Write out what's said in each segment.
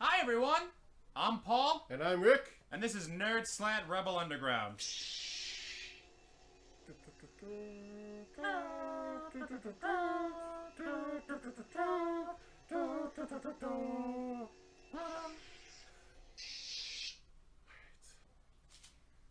Hi everyone, I'm Paul. And I'm Rick. And this is Nerd Slant Rebel Underground.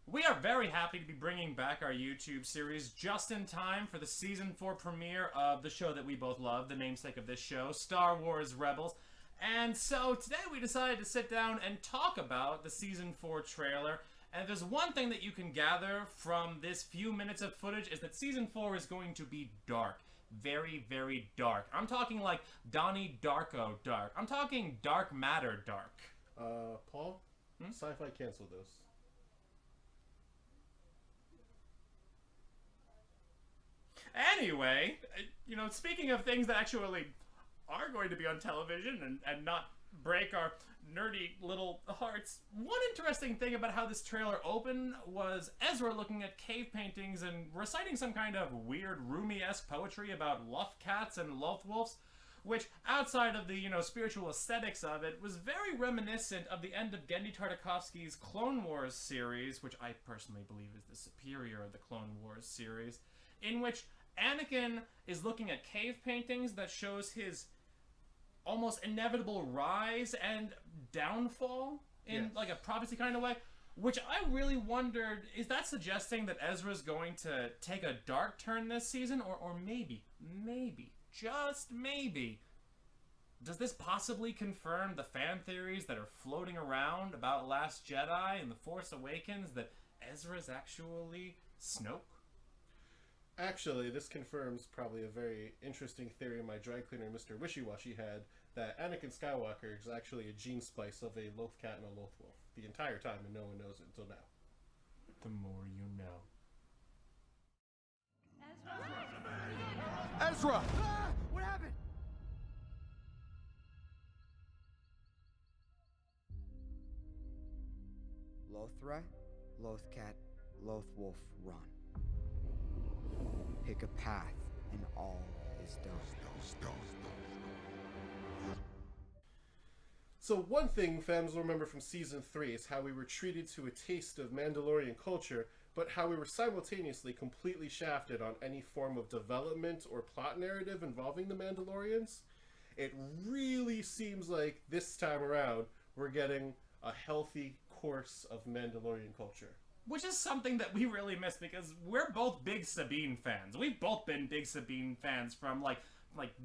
We are very happy to be bringing back our YouTube series just in time for the Season 4 premiere of the show that we both love, the namesake of this show, Star Wars Rebels. And so today we decided to sit down and talk about the Season 4 trailer. And if there's one thing that you can gather from this few minutes of footage is that Season 4 is going to be dark. Very, very dark. I'm talking like Donnie Darko dark. I'm talking dark matter dark. Paul? Sci-fi cancel those. Anyway, you know, speaking of things that actually are going to be on television and not break our nerdy little hearts, one interesting thing about how this trailer opened was Ezra looking at cave paintings and reciting some kind of weird Rumi-esque poetry about luff cats and loth wolves, which, outside of the, you know, spiritual aesthetics of it, was very reminiscent of the end of Genndy Tartakovsky's Clone Wars series, which I personally believe is the superior of the Clone Wars series, in which Anakin is looking at cave paintings that shows his almost inevitable rise and downfall in like a prophecy kind of way, which I really wondered, is that suggesting that Ezra's going to take a dark turn this season? Or maybe, just maybe, does this possibly confirm the fan theories that are floating around about Last Jedi and The Force Awakens, that Ezra's actually Snoke? Actually, this confirms probably a very interesting theory my dry cleaner, Mr. Wishy-Washy, had, that Anakin Skywalker is actually a gene splice of a loth cat and a loth wolf the entire time, and no one knows it until now. The more you know. Ezra! Ah! What happened? Lothra, Lothcat, Lothwolf, run. Pick a path, and all is done. So one thing fans will remember from Season 3 is how we were treated to a taste of Mandalorian culture, but how we were simultaneously completely shafted on any form of development or plot narrative involving the Mandalorians. It really seems like this time around we're getting a healthy course of Mandalorian culture. Which is something that we really miss, because we're both big Sabine fans. We've both been big Sabine fans from like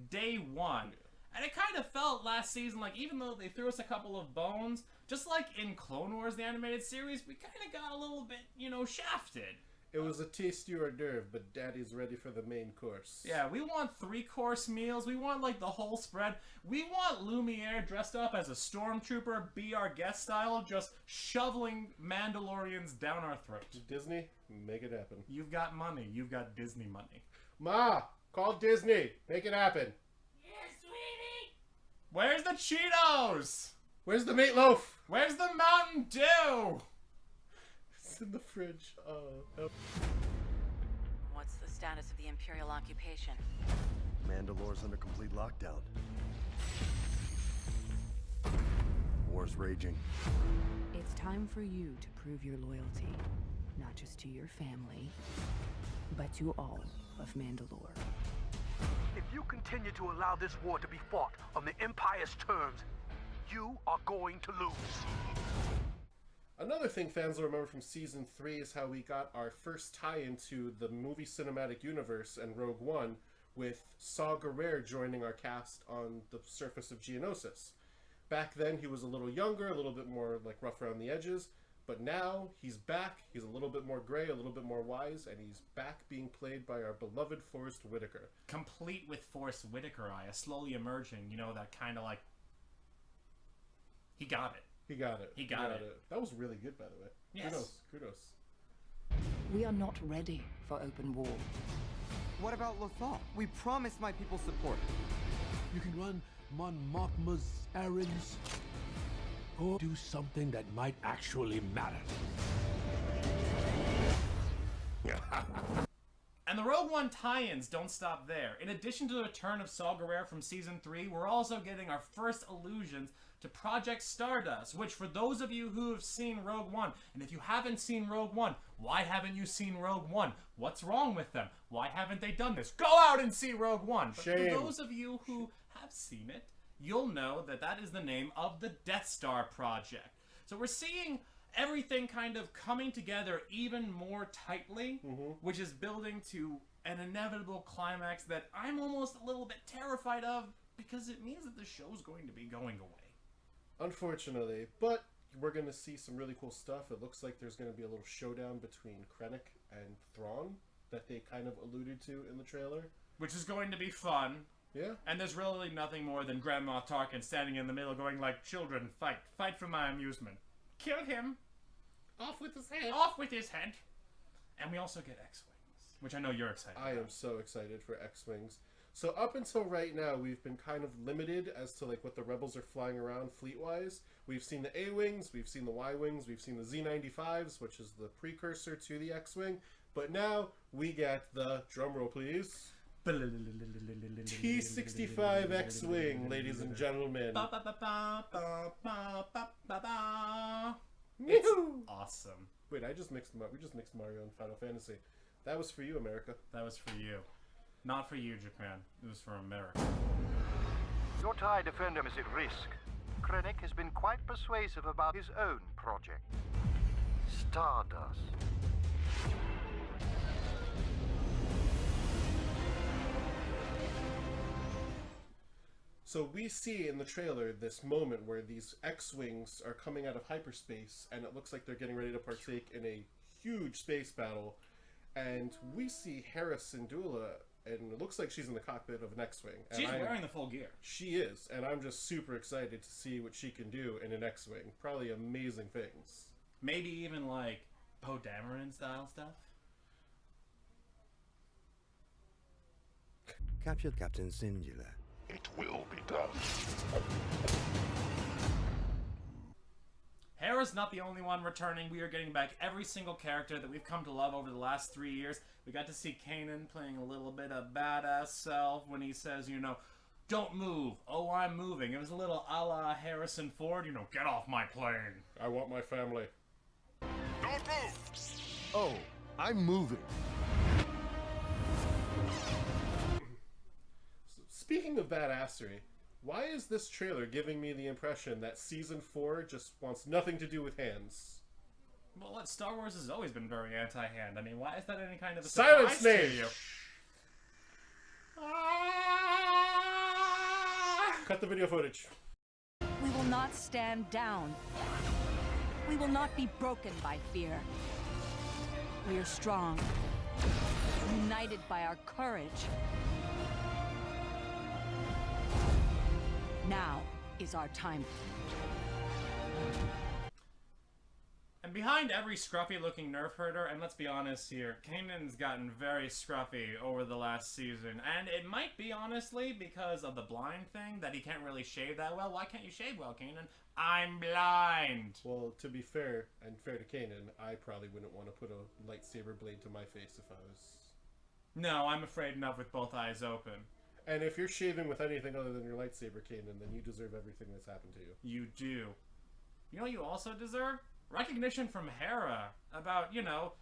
day one. And it kind of felt last season like, even though they threw us a couple of bones, just like in Clone Wars, the animated series, we kind of got a little bit, you know, shafted. It was a tasty hors d'oeuvre, but Daddy's ready for the main course. Yeah, we want 3-course meals. We want, like, the whole spread. We want Lumiere dressed up as a stormtrooper, be our guest style, just shoveling Mandalorians down our throat. Disney, make it happen. You've got money. You've got Disney money. Ma, call Disney. Make it happen. Yeah, sweetie! Where's the Cheetos? Where's the meatloaf? Where's the Mountain Dew? It's in the fridge. Oh. What's the status of the Imperial occupation? Mandalore's under complete lockdown. War's raging. It's time for you to prove your loyalty, not just to your family, but to all of Mandalore. If you continue to allow this war to be fought on the Empire's terms, you are going to lose. Another thing fans will remember from Season 3 is how we got our first tie-in to the movie cinematic universe and Rogue One, with Saw Gerrera joining our cast on the surface of Geonosis. Back then he was a little younger, a little bit more like rough around the edges, but now he's back, he's a little bit more gray, a little bit more wise, and he's back being played by our beloved Forrest Whitaker. Complete with Forrest Whitaker eye, slowly emerging, you know, that kind of like... He got it. He got it. He got it. That was really good, by the way. Yes. Kudos. We are not ready for open war. What about Lothal? We promised my people support. You can run Mon Mothma's errands, or do something that might actually matter. And the Rogue One tie-ins don't stop there. In addition to the return of Saw Gerrera from Season 3, we're also getting our first allusions to Project Stardust, which for those of you who have seen Rogue One, and if you haven't seen Rogue One, why haven't you seen Rogue One? What's wrong with them? Why haven't they done this? Go out and see Rogue One! But Shame. for those of you who have seen it, you'll know that that is the name of the Death Star Project. So we're seeing everything kind of coming together even more tightly, which is building to an inevitable climax that I'm almost a little bit terrified of, because it means that the show's going to be going away. Unfortunately, but we're going to see some really cool stuff. It looks like there's going to be a little showdown between Krennic and Thrawn that they kind of alluded to in the trailer. Which is going to be fun. Yeah. And there's really nothing more than Grand Moff Tarkin standing in the middle going like, children, fight. Fight for my amusement. Kill him. Off with his head. Off with his head. And we also get X-Wings, which I know you're excited I about. am so excited for X-Wings. So up until right now, we've been kind of limited as to like what the Rebels are flying around fleet-wise. We've seen the A-Wings, we've seen the Y-Wings, we've seen the Z-95s, which is the precursor to the X-Wing. But now we get the, drumroll please, T-65 X-Wing, ladies and gentlemen. It's awesome. Wait, we just mixed Mario and Final Fantasy. That was for you, America. That was for you. Not for you, Japan. It was for America. Your TIE Defender is at risk. Krennic has been quite persuasive about his own project. Stardust. So we see in the trailer this moment where these X-Wings are coming out of hyperspace, and it looks like they're getting ready to partake in a huge space battle. And we see Hera Syndulla, and it looks like she's in the cockpit of an X-Wing. She's wearing the full gear. She is, and I'm just super excited to see what she can do in an X-Wing. Probably amazing things. Maybe even like Poe Dameron style stuff. Capture Captain Singular. It will be done. Hera's not the only one returning. We are getting back every single character that we've come to love over the last 3 years. We got to see Kanan playing a little bit of badass self when he says, you know, don't move. Oh, I'm moving. It was a little a la Harrison Ford, you know, get off my plane. I want my family. Don't move! Oh, I'm moving. Speaking of badassery, why is this trailer giving me the impression that Season 4 just wants nothing to do with hands? Well, Star Wars has always been very anti-hand. I mean, why is that any kind of a Silence surprise me! to you? Cut the video footage. We will not stand down. We will not be broken by fear. We are strong, united by our courage. Now is our time. And behind every scruffy-looking nerf herder, and let's be honest here, Kanan's gotten very scruffy over the last season. And it might be, honestly, because of the blind thing, that he can't really shave that well. Why can't you shave well, Kanan? I'm blind! Well, to be fair, and fair to Kanan, I probably wouldn't want to put a lightsaber blade to my face if I was... No, I'm afraid enough with both eyes open. And if you're shaving with anything other than your lightsaber, Kanan, then you deserve everything that's happened to you. You do. You know what you also deserve? Recognition from Hera about, you know,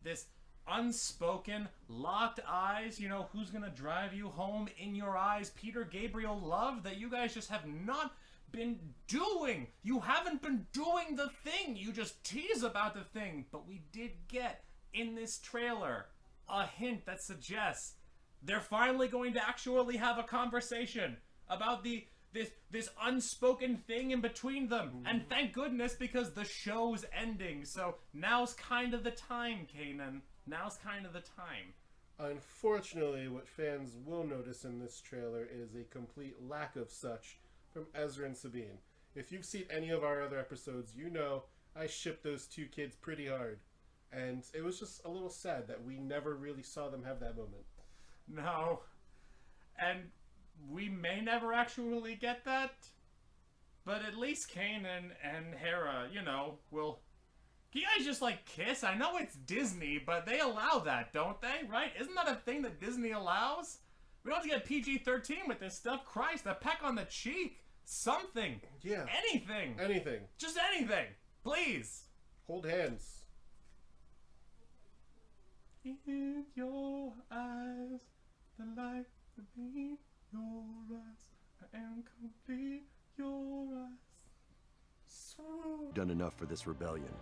this unspoken, locked eyes, you know, who's gonna drive you home in your eyes, Peter Gabriel love that you guys just have not been doing. You haven't been doing the thing. You just tease about the thing. But we did get, in this trailer, a hint that suggests they're finally going to actually have a conversation about this unspoken thing in between them. And thank goodness, because the show's ending. So now's kind of the time, Kanan. Now's kind of the time. Unfortunately, what fans will notice in this trailer is a complete lack of such from Ezra and Sabine. If you've seen any of our other episodes, you know I shipped those two kids pretty hard. And it was just a little sad that we never really saw them have that moment. No. And we may never actually get that, but at least Kanan and Hera, you know, will Can you guys just, like, kiss? I know it's Disney, but they allow that, don't they? Right? Isn't that a thing that Disney allows? We don't have to get PG-13 with this stuff. Christ, a peck on the cheek. Something. Yeah. Anything. Anything. Just anything. Please. Hold hands. In your eyes, the light within your eyes. I am complete, your eyes. Swoon. Done enough for this rebellion.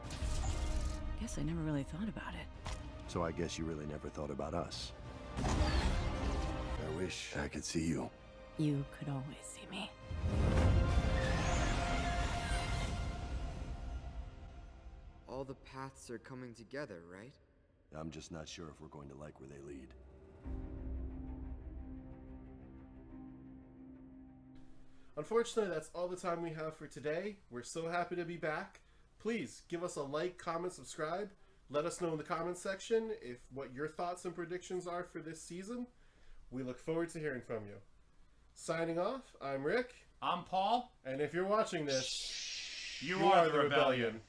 Guess I never really thought about it. So I guess you really never thought about us. I wish I could see you. You could always see me. All the paths are coming together, right? I'm just not sure if we're going to like where they lead. Unfortunately, that's all the time we have for today. We're so happy to be back. Please give us a like, comment, subscribe. Let us know in the comments section if what your thoughts and predictions are for this season. We look forward to hearing from you. Signing off, I'm Rick. I'm Paul. And if you're watching this, You are the rebellion.